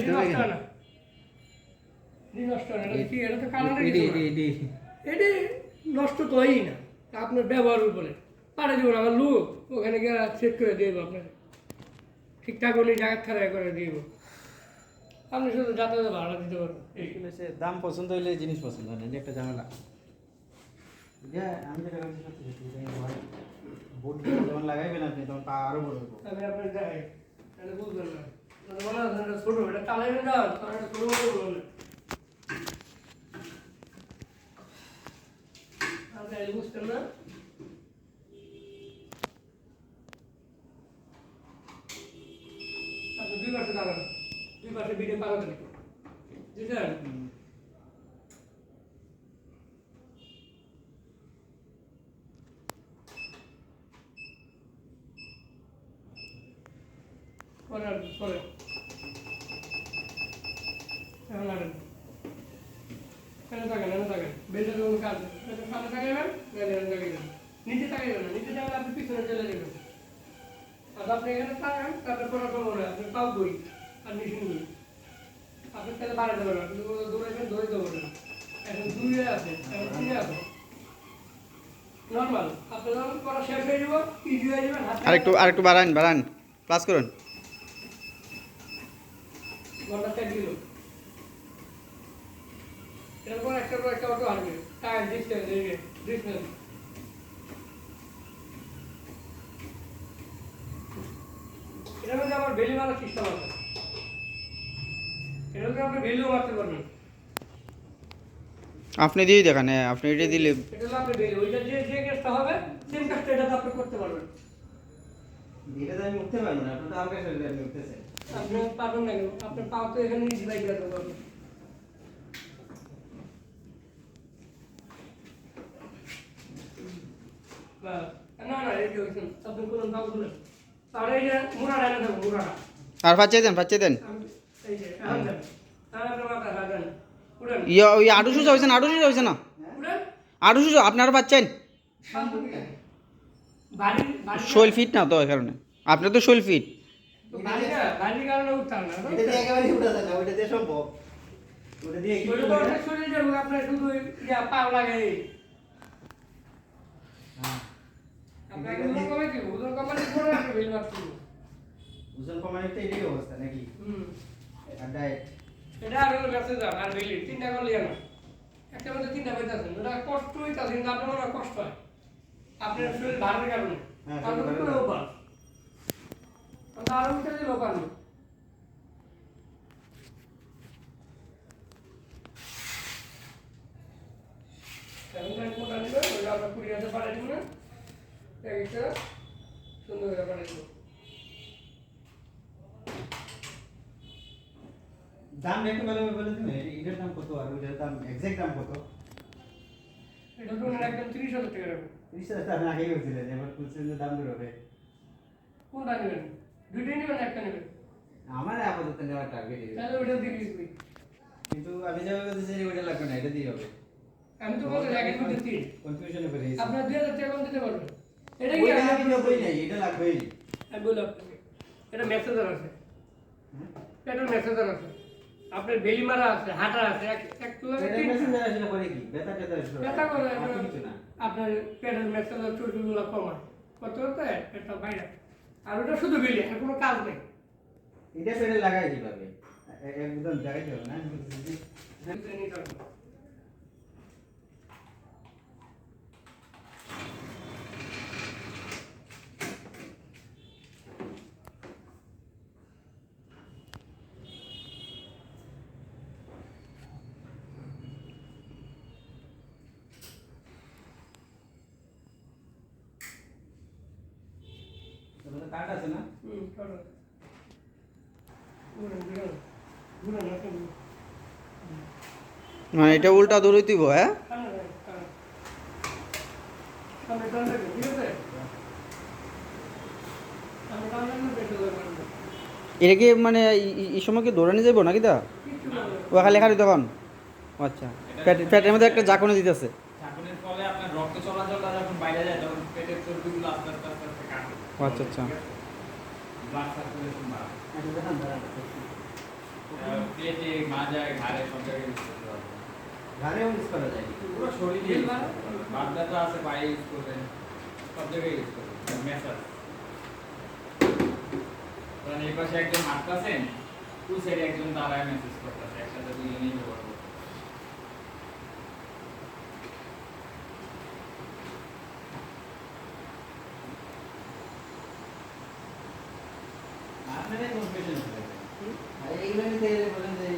দেখতে পাই কেন এটি নষ্ট তো হয়ই না, আপনার ব্যবহারের উপরে পারে যেমন আমার লোক ওখানে গিয়ে চেক করে দিয়ে দেবো আপনার ঠিকঠাক উনি জায়গা খারাপ করে দিয়ে দেবো, আপনি শুধু যাতায়াত ভাড়া দিতে পারবেন। সে দাম পছন্দ হইলে জিনিস পছন্দ হয় না, এটা একটা ঝামেলা। আমি যেটা করছি বোর্ড যখন লাগাইবেন আপনি তখন পা আরো বড় হইব। আমি আপনার দেখাই তাহলে বুঝবেন না, মনে হয় এটা ছোটো, এটা চালাইবেন না তখন এটা ছোটো বড় বলবেন। আপনি বুঝতেন না, আপনি দুই পাশে দাঁড়ান, দুই পাশে বিটে পাকা দেন, বুঝলেন? পরে এখন আনেন, এনে থাকেন বেল্টের কোনো কাজ নেই, সামনে তাকাইবেন তাকাইবেন, নিচে তাকাইবেন না, নিচে তাকালে আপনি পিছনে চলে যাবেন। আর আপনি এখানে তাকান, তারপরে কোনো খবর নেই, আপনি পাও বই আর মেশিন বই, আপনি তাহলে বাড়াতে পারবেন, আপনি দৌড়াইবেন দৌড়াইতে পারবেন। এখন 2 আছে, এখন 3 আছে, নর্মাল। আপনি যখন করা শেষ হয়ে যাব, ইজি হয়ে যাবেন। আরেকটু বাড়ান প্লাস করুন। ঘন্টা 4 দিল, এরপর একটা অটো আসবে, টায়ার ডিসটেন্স এটার মধ্যে আমার ভ্যালু মারার সিস্টেম আছে, এটার মধ্যে আপনি ভ্যালু মারতে পারবেন। আপনি দিয়ে দেখান, আপনি এটা দিলে এটা হলো আপনি ভ্যালু, ওইটা যে কাজটা হবে সেম কাজটা এটাতে আপনি করতে পারবেন। এটা আমি উঠতে পারবো না, আপনি তো আমাকে শরীরে আপনি উঠতেছেন, আপনি পারবেন না কেন? আপনার পাও তো এখানে ইজি বাইক রাখতে পারবেন। না এই যে হয়েছেন আপনি করুন, পাও খুলেন, আর এই যে মুড়াটা এনে দেবো, মুড়াটা আর পাচ্ছে দেন এই যে এখন দেন, তাহলে আপনার মাথা হাজান উড়েন ওই আটু সুজা হয়েছে না উড়েন আটু সুজা আপনারা পাচ্ছেন বাড়ি শোল ফিট না তো এই কারণে আপনার তো শোল ফিট। বাড়ির কারণে উঠতাম না, এটা দিয়ে একেবারে উঠা যায় না, ওটা দিয়ে সম্ভব, ওটা দিয়ে কি ওটা তো শরীর যাবো, আপনার শুধু পাও লাগে। আপনাকে ওজন কমে কি, ওজন কমালে পরে আপনি বেল মারতে ওজন কমানোর তো এটাই অবস্থা নাকি? আর ডায়েট এটা আর হলো মেসেজ আর বেলি তিনটা করলে না, একটা মধ্যে তিনটা পাইতেছেন, ওটা কষ্ট হইতাছে কিন্তু আপনার মনে কষ্ট হয় আপনার শরীর ভারের কারণে, কারণ কোনো অভ্যাস আরো উঠে দিল পারলো। মোটা নিবে ওইটা আমরা 20,000 পাঠাই দিব না, একটা সুন্দর করে পাঠাই দিব। দাম একটু বলে দিন, এটার দাম কত আর ওইটার দাম এক্সাক্ট দাম কত? এটা তো একদম 30,000 টাকা রাখবো। 30,000 আপনি আগেই বলছিলেন, এবার বলছেন যে দাম দূর হবে। কোনটা নেবেন? দুইটাই নেবেন একটা নেবেন? আমার আপাতত নেওয়ার টার্গেট এই, তাহলে ওইটা দিয়ে দিবি। কিন্তু আমি যা বলতেছি ওইটা লাগবে না, এটা দিয়ে হবে। আমি তো বলতে একের মধ্যে 3 কনফিউশনে পড়ে গেছি। আপনার 2,000 টাকা কম দিতে পারবেন। এটা কি ওইটা আমি নেবই নাই, এটা লাগবেই। আমি বলি আপনাকে, এটা মেসেজার আছে, এটা মেসেজার আছে, আপনার বেলি মারা আছে, হাঁটা আছে, এক তুলা এটা মেসেঞ্জার আসলে করে কি? ব্যথা আসলে ব্যথা করে আর কিছু না। আপনার পেটের মেসেজার চর্বিগুলো কমায়, কত হতে এটা বাইরে, আর ওটা শুধু বেলি, আর কোনো কাজ নেই। এটা পেটে লাগাই কিভাবে? একদম লাগাইতে হবে না? তোদের কার্ড আছে না? কারণ ঘুরে না কেন মানে এটা উল্টা দৌড়ই দিব, হ্যাঁ? এটা কি মানে এই সময় কি দৌড়ানি যাবো নাকি তা ও খালি খালি তখন? আচ্ছা, পেটের মধ্যে একটা জাকনে দিতেছে, ঝাঁকুনির ফলে আপনার রক্ত চলাচলটা যখন বাইরে যায় তখন পেটের চর্বিগুলো আস্তে আস্তে আস্তে আস্তে কাটে। আচ্ছা ব্লাড সার্কুলেশন বাড়ায়। মাজায় ঘাড়ে সব জায়গায় ইউজ করতে পারবে। ঘাড়েও ইউজ করা যায়। পুরো শরীরে use করতে পারবে। বাত ব্যথা আছে পায়ে ইউজ করবেন, সব জায়গায় ইউজ করবেন। ম্যাসাজ। কারণ এই পাশে একজন হাঁটতেছেন, ওই সাইডে একজন দাঁড়ায় মেসেজ করতেছে, একসাথে দুজনেই ব্যবহার করবে। আপনারাই কনফিউশন হয়ে গেছে। আর এইগুলো নিতে গেলে বলেন যে